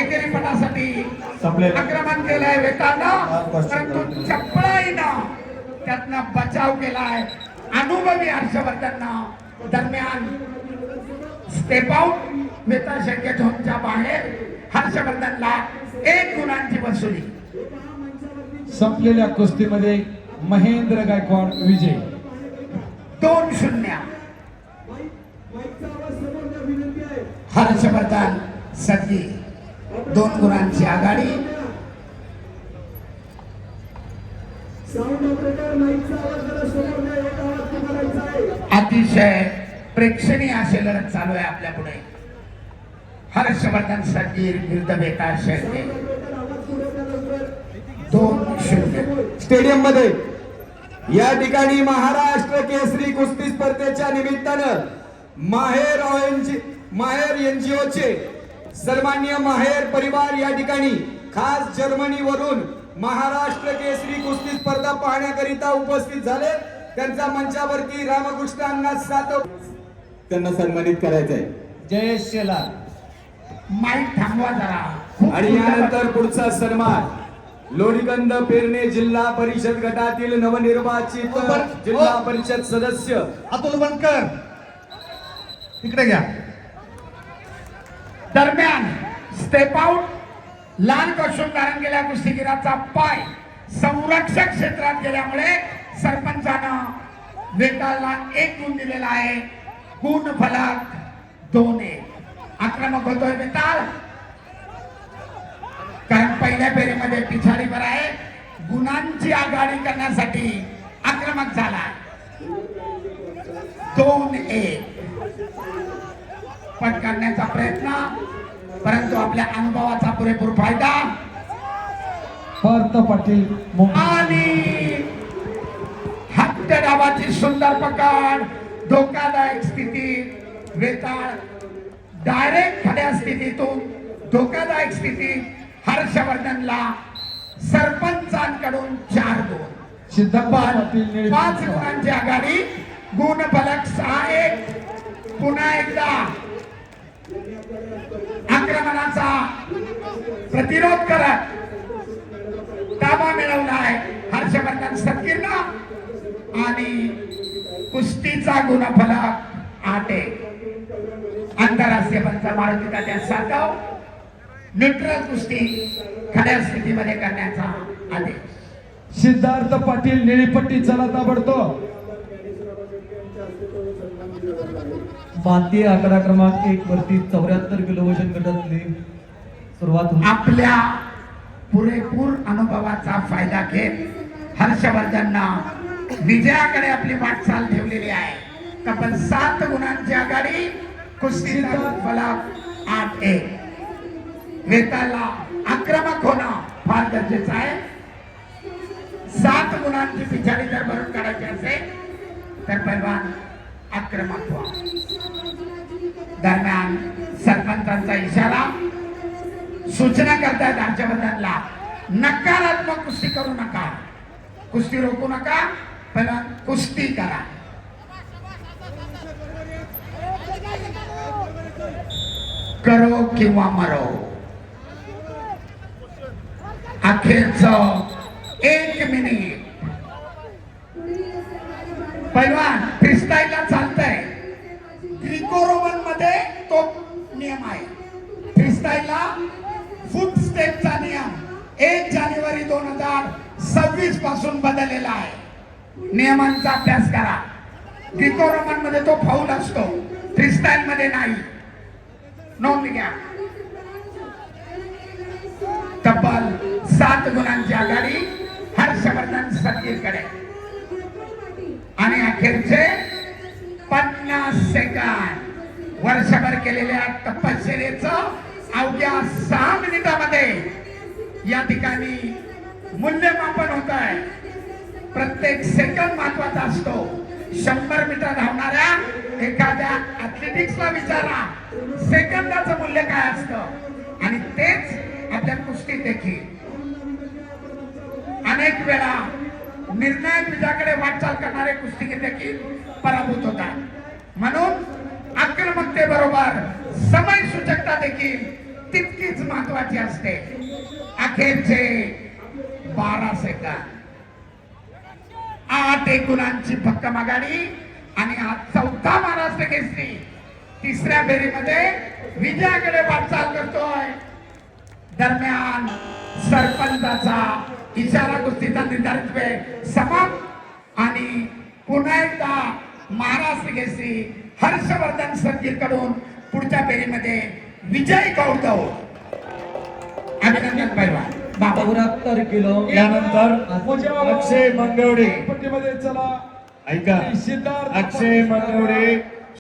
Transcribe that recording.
एकेरीपणासाठी आक्रमण केलंय वेतानं, परंतु चपळाईनं त्यातनं बचाव केलाय अनुभवी हर्षवर्धननं. दरम्यान स्टेप आउट वेता शक्य झोनच्या बाहेर हर्षवर्धनला 1 गुणांची वसुली. संपलेल्या कुस्तीमध्ये महेंद्र गायकवाड विजय. 2-0. हर्षवर्धन सद्गी 2 गुणांची आघाडी. अतिशय प्रेक्षणीय असे लढत चालू आहे आपल्या पुढे. हर्षवर्धन सद्गीर विरुद्ध बेताल शेळके. 2-0. स्टेडियम मध्ये या ठिकाणी महाराष्ट्र केसरी कुस्ती स्पर्धेच्या निमित्तानं माहेर एनजीओचे सन्माननीय माहेर परिवार या ठिकाणी खास जर्मनीवरून महाराष्ट्र केसरी कुस्ती स्पर्धा पाहण्याकरिता उपस्थित झाले. त्यांचा मंचावरती रामकृष्णांना सातव त्यांना सन्मानित करायचंय. जय शेलार. माईक थांबवा जरा. आणि यानंतर पुढचा सन्मान लोणीगंध पेरणे जिल्हा परिषद गटातील नवनिर्वाचित जिल्हा परिषद सदस्य अतुल बनकर इकडे घ्या. दरम्यान स्टेप आउट लाल कशून धारण केलेल्या कुस्तीगीराचा पाय संरक्षक क्षेत्रात गेल्यामुळे सरपंचानं वेतालला 1 गुण दिलेला आहे. गुण फलक 2-1. आक्रमक होतोय वेताल, कारण पहिल्या फेरीमध्ये पिछाडीवर आहे. गुणांची आघाडी करण्यासाठी आक्रमक झाला. 2-1. पट करण्याचा प्रयत्न, परंतु आपल्या अनुभवाचा पुरेपूर फायदा. पार्थ पाटील आणि हत्या डावाची सुंदर पकड. धोकादायक स्थिती. वेताळ डायरेक्ट खड्या स्थितीतून धोकादायक स्थितीत हर्षवर्धनला सरपंचांकडून 4 गुण. सिद्धार्थ पाटील 5 गुणांची आघाडी. गुण फलक 6-1. पुन्हा एकदा आक्रमणाचा प्रतिरोध करत ताबा मिळवलाय हर्षवर्धन सद्गीरनं आणि कुस्तीचा गुणफलक 8-1. आंतरराष्ट्रीय पंच मारुती तात्या सातव न्यूट्रल कुस्ती खड्या स्थितीमध्ये करण्याचा आदेश. सिद्धार्थ पाटील निळीपट्टी चला ताबडतोब. भारतीय आकडा क्रमांक 1 वरती 74 किलो वजन गटातली सुरुवात होईल. आपल्या पुरेपूर अनुभवाचा फायदा घेत हर्षवर्धननं विजयाकडे आपली वाटचाल ठेवलेली आहे. तब्बल 7 गुणांची आघाडी. कुस्तीचा फलक 8-1. वेताला आक्रमक होणं फार गरजेचं आहे. 7 गुणांची पिछाडी जर भरून काढायची असेल तर पैलवान आक्रमक व्हा. दरम्यान सरपंचांचा इशारा, सूचना करतायत हर्षवर्धनला, नकारात्मक कुस्ती करू नका, कुस्ती रोखू नका, पण कुस्ती करा. करो किंवा मरो. अखेरचं 1 मिनिट. पैलवान फ्रीस्टाईलला चालतंय. ग्रीको रोमन मध्ये तो नियम आहे. फ्रीस्टाईलला फुट स्टेपचा नियम 1 जानेवारी 2026 पासून बदललेला आहे. नियमांचा अभ्यास करा. ग्रीको रोमन मध्ये तो फाऊल असतो, फ्रीस्टाईल मध्ये नाही. नोंद घ्या. तब्बल 7 गुणांची आघाडी हर्षवर्धन सद्गीरकडे. आणि अखेरचे 50 सेकंद. वर्षभर केलेल्या तपश्चर्येचं अवघ्या 6 मिनिटामध्ये या ठिकाणी मूल्यमापन होत आहे. प्रत्येक सेकंद महत्वाचा असतो. 100 मीटर धावणाऱ्या एखाद्या ऍथलेटिक्सला विचारा सेकंदाचं मूल्य काय असतं, आणि तेच आपल्या कुस्तीत देखील अनेक वेळा निर्णायक विजयाकडे वाटचाल करणारे कुस्तीगीर देखील पराभूत होतात. म्हणून आक्रमकतेबरोबर समय सूचकता देखील तितकीच महत्वाची असते. अखेरचे 12 सेकंद. 8 गुणांची भक्कम आघाडी आणि हा चौथा महाराष्ट्र केसरी तिसऱ्या फेरीमध्ये विजयाकडे वाटचाल करतोय. दरम्यान सरपंचाचा इशारा कुस्तीचा निर्धारित वेळ समाप्त आणि पुन्हा एकदा महाराष्ट्र केसरी हर्षवर्धन संगीत कडून पुढच्या फेरीमध्ये विजय गौरव. अभिनंदन पैलवान. बाबा 74 किलो यानंतर अक्षय मंगवडे पट्टीमध्ये चला. ऐका सिद्धार्थ अक्षय मंगवडे